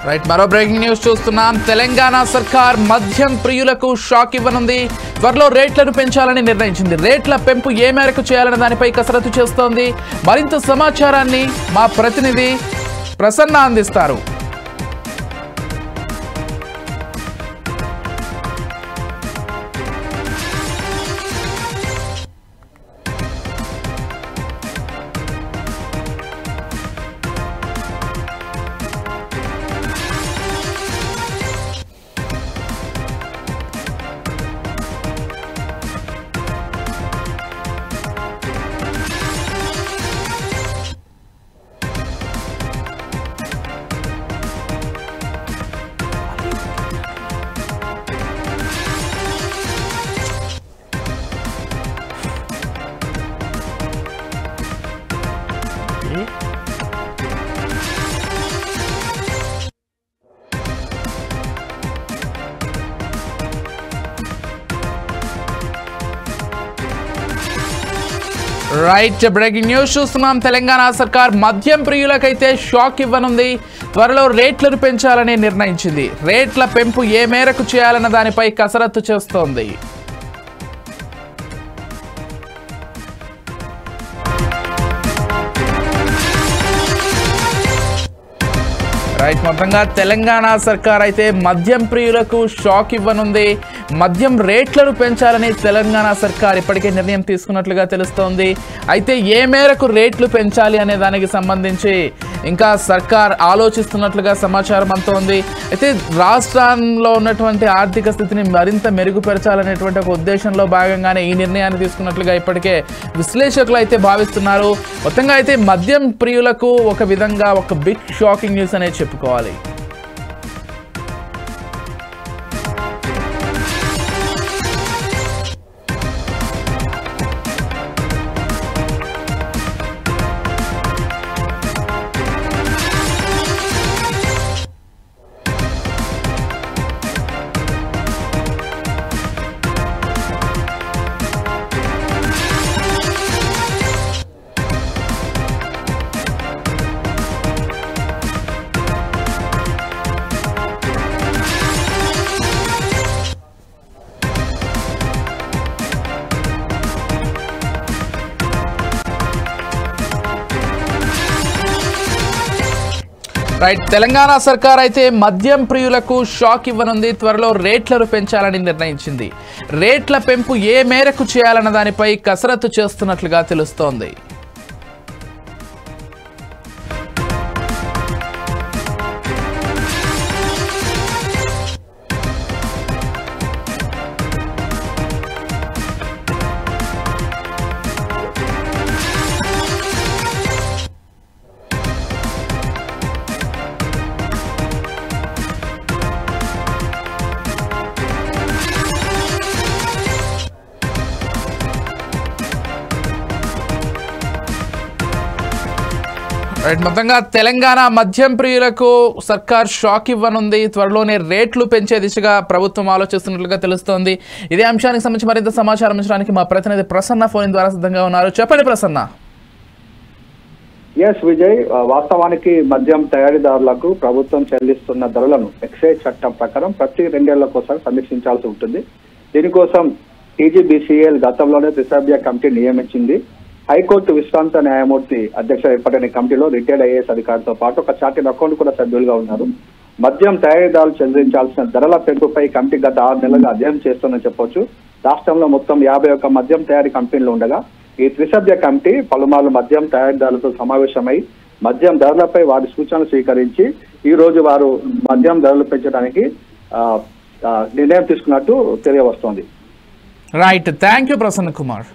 Right, మరో breaking news చూస్తున్నాం. తెలంగాణ సర్కార్ మద్యం ప్రియులకు షాక్ ఇవ్వనుంది. త్వరలో రేట్లను పెంచాలని నిర్ణయించింది. రేట్ల పెంపు ఏ మేరకు చేయాలనే దానిపై కసరత్తు చేస్తోంది. మరింత సమాచారాన్ని మా ప్రతినిధి ప్రసన్న అందిస్తారు. రైట్, బ్రేకింగ్ న్యూస్ చూస్తున్నాం. తెలంగాణ సర్కార్ మద్యం ప్రియులకైతే షాక్ ఇవ్వనుంది. త్వరలో రేట్లను పెంచాలని నిర్ణయించింది. రేట్ల పెంపు ఏ మేరకు చేయాలన్న దానిపై కసరత్తు చేస్తోంది. రైట్, మొత్తంగా తెలంగాణ సర్కార్ అయితే మద్యం ప్రియులకు షాక్ ఇవ్వనుంది. మద్యం రేట్లను పెంచాలని తెలంగాణ సర్కార్ ఇప్పటికే నిర్ణయం తీసుకున్నట్లుగా తెలుస్తోంది. అయితే ఏ మేరకు రేట్లు పెంచాలి అనే దానికి సంబంధించి ఇంకా సర్కార్ ఆలోచిస్తున్నట్లుగా సమాచారం అందుతోంది. అయితే రాష్ట్రంలో ఉన్నటువంటి ఆర్థిక స్థితిని మరింత మెరుగుపరచాలనేటువంటి ఒక ఉద్దేశంలో భాగంగానే ఈ నిర్ణయాన్ని తీసుకున్నట్లుగా ఇప్పటికే విశ్లేషకులు అయితే భావిస్తున్నారు. మొత్తంగా అయితే మద్యం ప్రియులకు ఒక విధంగా ఒక బిగ్ షాకింగ్ న్యూస్ అనేది చెప్పుకోవాలి. రైట్, తెలంగాణ సర్కార్ అయితే మద్యం ప్రియులకు షాక్ ఇవ్వనుంది. త్వరలో రేట్లను పెంచాలని నిర్ణయించింది. రేట్ల పెంపు ఏ మేరకు చేయాలన్న దానిపై కసరత్తు చేస్తున్నట్లుగా తెలుస్తోంది. రైట్, మొత్తంగా తెలంగాణ మద్యం ప్రియులకు సర్కార్ షాక్ ఇవ్వనుంది. త్వరలోనే రేట్లు పెంచే దిశగా ప్రభుత్వం ఆలోచిస్తున్నట్లుగా తెలుస్తోంది. ఇదే అంశానికి సంబంధించి మరింత సమాచారం ఇచ్చడానికి మా ప్రతినిధి ప్రసన్న ఫోన్ ద్వారా సిద్ధంగా ఉన్నారు. చెప్పండి ప్రసన్న. ఎస్ విజయ్, వాస్తవానికి మద్యం తయారీదారులకు ప్రభుత్వం చెల్లిస్తున్న ధరలను ఎక్సైజ్ చట్టం ప్రకారం ప్రతి 2 ఏళ్లకోసారి సమీక్షించాల్సి ఉంటుంది. దీనికోసం టీజీబీసీఎల్ గతంలోనే త్రిసభ్య కమిటీ నియమించింది. హైకోర్టు విశ్రాంత న్యాయమూర్తి అధ్యక్ష ఏర్పడిన కమిటీలో రిటైర్డ్ ఐఏఎస్ అధికారితో పాటు ఒక చార్టెడ్ అకౌంట్ కూడా సభ్యులుగా ఉన్నారు. మద్యం తయారీదారులు చెల్లించాల్సిన ధరల పెంపుపై కమిటీ గత 6 నెలలుగా అధ్యయనం చేస్తుందని చెప్పొచ్చు. రాష్ట్రంలో మొత్తం 51 మద్యం తయారీ కంపెనీలు ఉండగా ఈ త్రిసభ్య కమిటీ పలుమార్లు మద్యం తయారీదారులతో సమావేశమై మద్యం ధరలపై వారి సూచనలు స్వీకరించి ఈ రోజు వారు మద్యం ధరలు పెంచడానికి నిర్ణయం తీసుకున్నట్టు తెలియవస్తోంది. Right, thank you Prasanna Kumar.